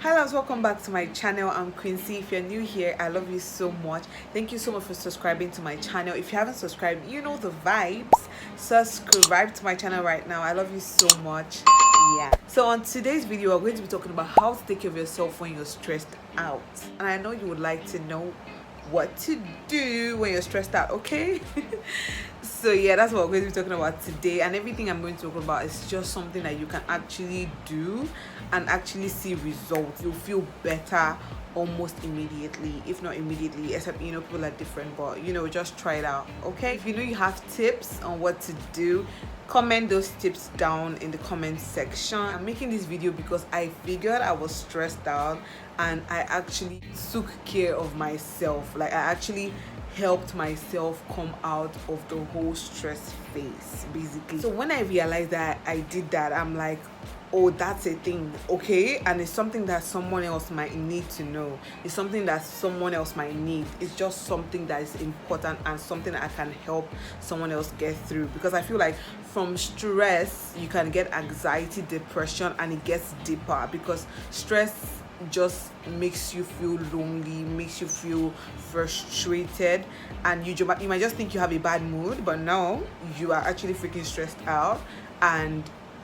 Hi loves, welcome back to my channel. I'm QueenC. If you're new here, I love you so much. Thank you so much for subscribing to my channel. If you haven't subscribed, you know the vibes. Subscribe to my channel right now. I love you so much. Yeah. So on today's video, we're going to be talking about how to take care of yourself when you're stressed out. And I know you would like to know what to do when you're stressed out, okay? So yeah, that's what we're going to be talking about today, and everything I'm going to talk about is just something that you can actually do and actually see results. You'll feel better almost immediately, if not immediately, except people are different, but just try it out, okay? If you have tips on what to do, comment those tips down in the comment section. I'm making this video because I figured I was stressed out and I actually took care of myself. Like, I actually helped myself come out of the whole stress phase, basically. So when I realized that I did that, I'm like, oh, that's a thing, okay? And it's something that someone else might need to know. It's something that someone else might need. It's just something that is important and something that I can help someone else get through. Because I feel like from stress, you can get anxiety, depression, and it gets deeper because stress just makes you feel lonely, makes you feel frustrated, and you might just think you have a bad mood, but no, you are actually freaking stressed out, and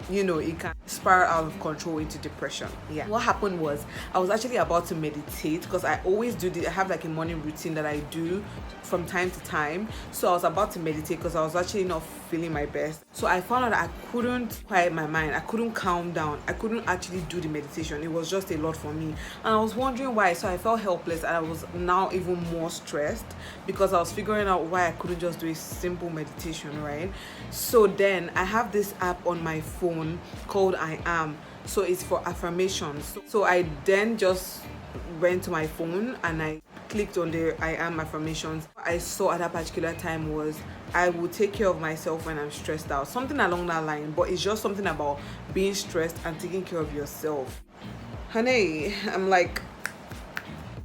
it can spiral out of control into depression. Yeah, what happened was I was actually about to meditate because I always do this. I have like a morning routine that I do from time to time. So I was about to meditate because I was actually not feeling my best. So I found out that I couldn't quiet my mind, I couldn't calm down, I couldn't actually do the meditation. It was just a lot for me, and I was wondering why. So I felt helpless, and I was now even more stressed because I was figuring out why I couldn't just do a simple meditation, right? So then I have this app on my phone called I Am. So it's for affirmations. So I then just went to my phone and I clicked on the I Am affirmations. I saw at that particular time was I will take care of myself when I'm stressed out, something along that line. But it's just something about being stressed and taking care of yourself. Honey, I'm like,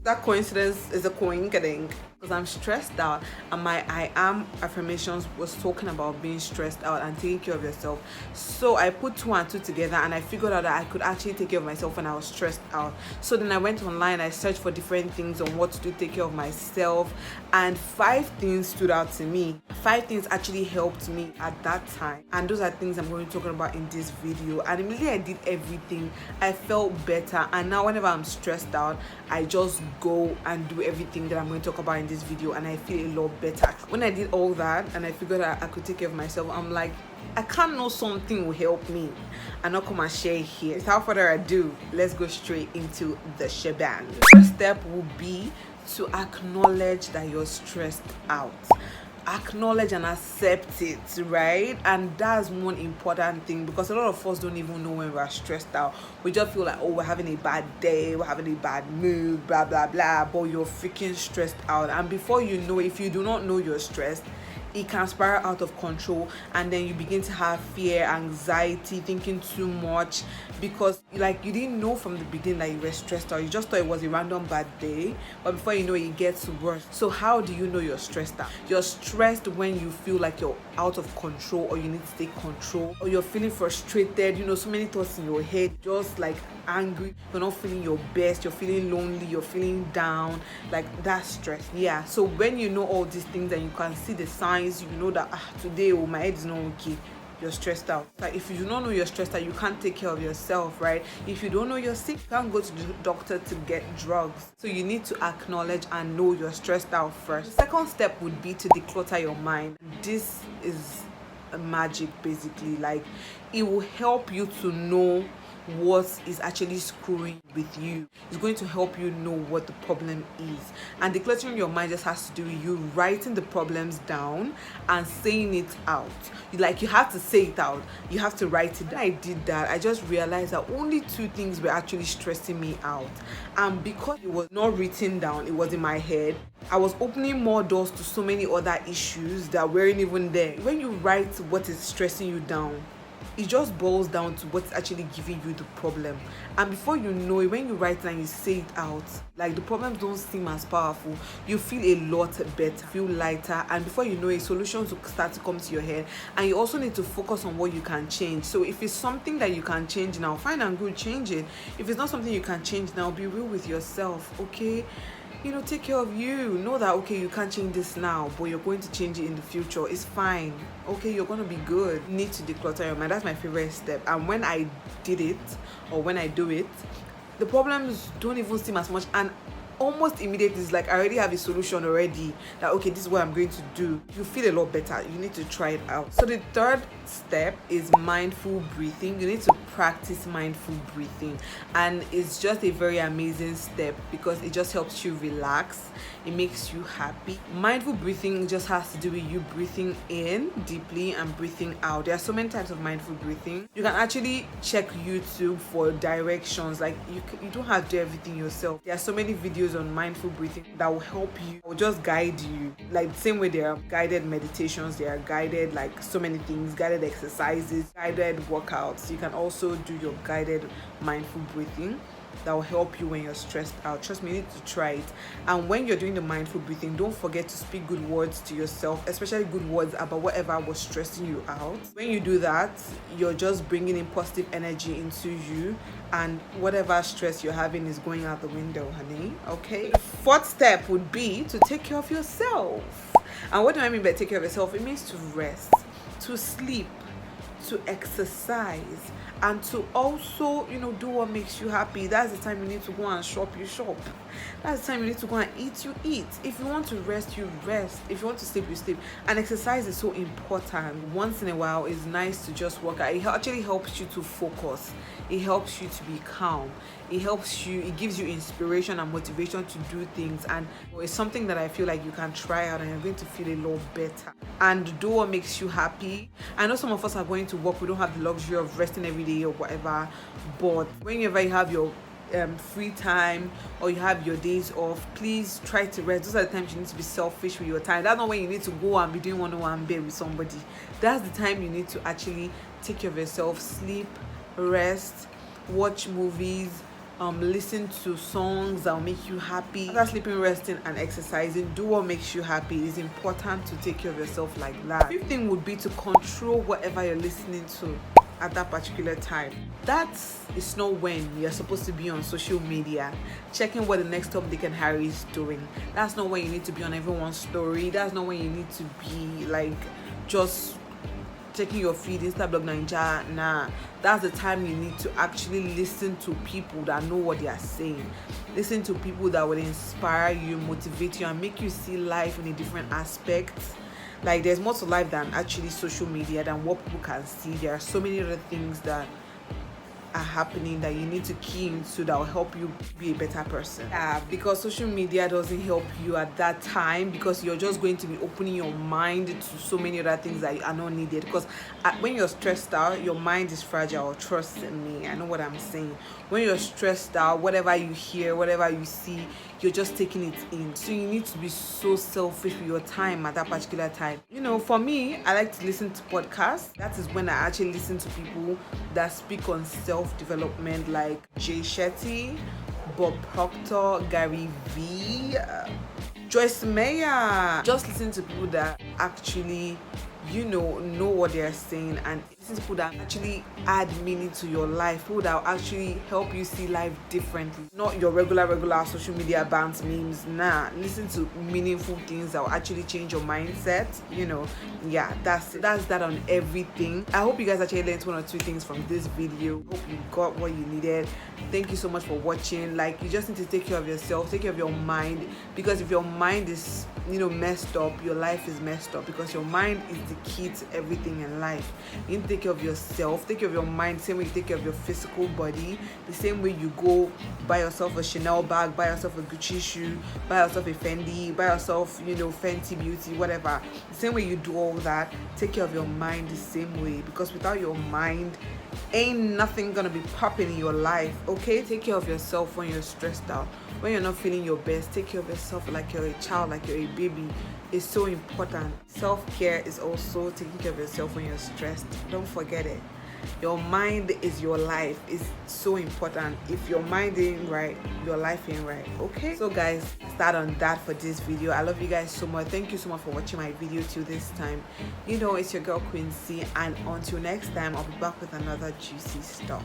that coincidence is a coincidence because I'm stressed out, and my I Am affirmations was talking about being stressed out and taking care of yourself. So I put two and two together, and I figured out that I could actually take care of myself when I was stressed out. So then I went online, I searched for different things on what to do to take care of myself, and 5 things stood out to me. 5 things actually helped me at that time, and those are things I'm going to talk about in this video. And immediately I did everything, I felt better, and now whenever I'm stressed out, I just go and do everything that I'm going to talk about in this video, and I feel a lot better. When I did all that and I figured out I could take care of myself, I'm like, I can't know something will help me and not come and share here. Without further ado, let's go straight into the shebang. The first step will be to acknowledge that you're stressed out. Acknowledge and accept it, right? And that's one important thing, because a lot of us don't even know when we're stressed out. We just feel like, oh, we're having a bad day, we're having a bad mood, blah blah blah, but you're freaking stressed out. And before you know, if you do not know you're stressed, it can spiral out of control, and then you begin to have fear, anxiety, thinking too much, because like you didn't know from the beginning that you were stressed out. You just thought it was a random bad day, but before you know it gets worse. So how do you know you're stressed out? You're stressed when you feel like you're out of control, or you need to take control, or you're feeling frustrated, so many thoughts in your head, just like angry, you're not feeling your best, you're feeling lonely, you're feeling down. Like, that's stress. Yeah, so when you know all these things and you can see the signs, you know that today my head is not okay, you're stressed out. Like, if you do not know you're stressed out, you can't take care of yourself, right? If you don't know you're sick, you can't go to the doctor to get drugs. So you need to acknowledge and know you're stressed out first. The second step would be to declutter your mind. This is a magic, basically. Like, it will help you to know what is actually screwing with you. It's going to help you know what the problem is. And decluttering your mind just has to do with you writing the problems down and saying it out. You have to say it out, you have to write it down. When I did that, I just realized that only 2 things were actually stressing me out, and because it was not written down, it was in my head, I was opening more doors to so many other issues that weren't even there. When you write what is stressing you down, it just boils down to what's actually giving you the problem. And before you know it, when you write it and you say it out, like the problems don't seem as powerful. You feel a lot better, feel lighter, and before you know it, solutions will start to come to your head. And you also need to focus on what you can change. So if it's something that you can change now, fine and good, change it. If it's not something you can change now, be real with yourself, okay? Take care of you. Know that, okay, you can't change this now, but you're going to change it in the future. It's fine. Okay, you're going to be good. You need to declutter your mind. That's my favorite step. And when I did it, or when I do it, the problems don't even seem as much. And almost immediately, it's like I already have a solution already, that okay, this is what I'm going to do. You feel a lot better. You need to try it out. So the third step is mindful breathing. You need to practice mindful breathing, and it's just a very amazing step because it just helps you relax. It makes you happy. Mindful breathing just has to do with you breathing in deeply and breathing out. There are so many types of mindful breathing. You can actually check YouTube for directions. Like you don't have to do everything yourself. There are so many videos on mindful breathing that will help you or just guide you. Like the same way there are guided meditations, there are guided, like so many things, guided exercises, guided workouts. You can also do your guided mindful breathing that will help you when you're stressed out. Trust me, you need to try it. And when you're doing the mindful breathing, don't forget to speak good words to yourself, especially good words about whatever was stressing you out. When you do that, you're just bringing in positive energy into you, and whatever stress you're having is going out the window, honey. Okay, the fourth step would be to take care of yourself. And what do I mean by take care of yourself? It means to rest, to sleep, to exercise, and to also do what makes you happy. That's the time you need to go and shop, you shop. That's the time you need to go and eat, you eat. If you want to rest, you rest. If you want to sleep, you sleep. And exercise is so important. Once in a while, it's nice to just work out. It actually helps you to focus. It helps you to be calm. It helps you, it gives you inspiration and motivation to do things, and it's something that I feel like you can try out and you're going to feel a lot better. And do what makes you happy. I know some of us are going to work, we don't have the luxury of resting every day or whatever, but whenever you have your free time or you have your days off, please try to rest. Those are the times you need to be selfish with your time. That's not when you need to go and be doing one-on-one bed with somebody. That's the time you need to actually take care of yourself, sleep, rest, watch movies, listen to songs that will make you happy. After sleeping, resting, and exercising, do what makes you happy. It's important to take care of yourself like that. Fifth thing would be to control whatever you're listening to at that particular time. That is not when you're supposed to be on social media checking what the next Tom, Dick, and Harry is doing. That's not when you need to be on everyone's story. That's not when you need to be like just checking your feed, Instablog Ninja. Nah, that's the time you need to actually listen to people that know what they are saying. Listen to people that will inspire you, motivate you, and make you see life in a different aspect. Like, there's more to life than actually social media, than what people can see. There are so many other things that are happening that you need to key into that will help you be a better person. Yeah, because social media doesn't help you at that time, because you're just going to be opening your mind to so many other things that are not needed. Because when you're stressed out, your mind is fragile. Trust me, I know what I'm saying. When you're stressed out, whatever you hear, whatever you see, you're just taking it in. So you need to be so selfish with your time at that particular time. For me, I like to listen to podcasts. That is when I actually listen to people that speak on self-development, like Jay Shetty, Bob Proctor, Gary V, Joyce Meyer. Just listen to people that actually know what they're saying, and listen to people that actually add meaning to your life, people that will actually help you see life differently. Not your regular social media bans, memes. Nah, listen to meaningful things that will actually change your mindset. Yeah, that's that on everything. I hope you guys actually learned one or two things from this video. Hope you got what you needed. Thank you so much for watching. Like, you just need to take care of yourself, take care of your mind, because if your mind is messed up, your life is messed up, because your mind is the key to everything in life. You need to take care of yourself, take care of your mind, same way you take care of your physical body, the same way you go buy yourself a Chanel bag, buy yourself a Gucci shoe, buy yourself a Fendi, buy yourself Fenty Beauty, whatever. The same way you do all that, take care of your mind the same way, because without your mind, ain't nothing gonna be popping in your life. Okay, take care of yourself when you're stressed out, when you're not feeling your best. Take care of yourself like you're a child, like you're a baby. It's so important. Self-care is also taking care of yourself when you're stressed. Don't forget it. Your mind is your life. It's so important. If your mind ain't right, your life ain't right. Okay, so guys, start on that for this video. I love you guys so much. Thank you so much for watching my video till this time. You know, it's your girl QueenC, and until next time, I'll be back with another juicy stuff.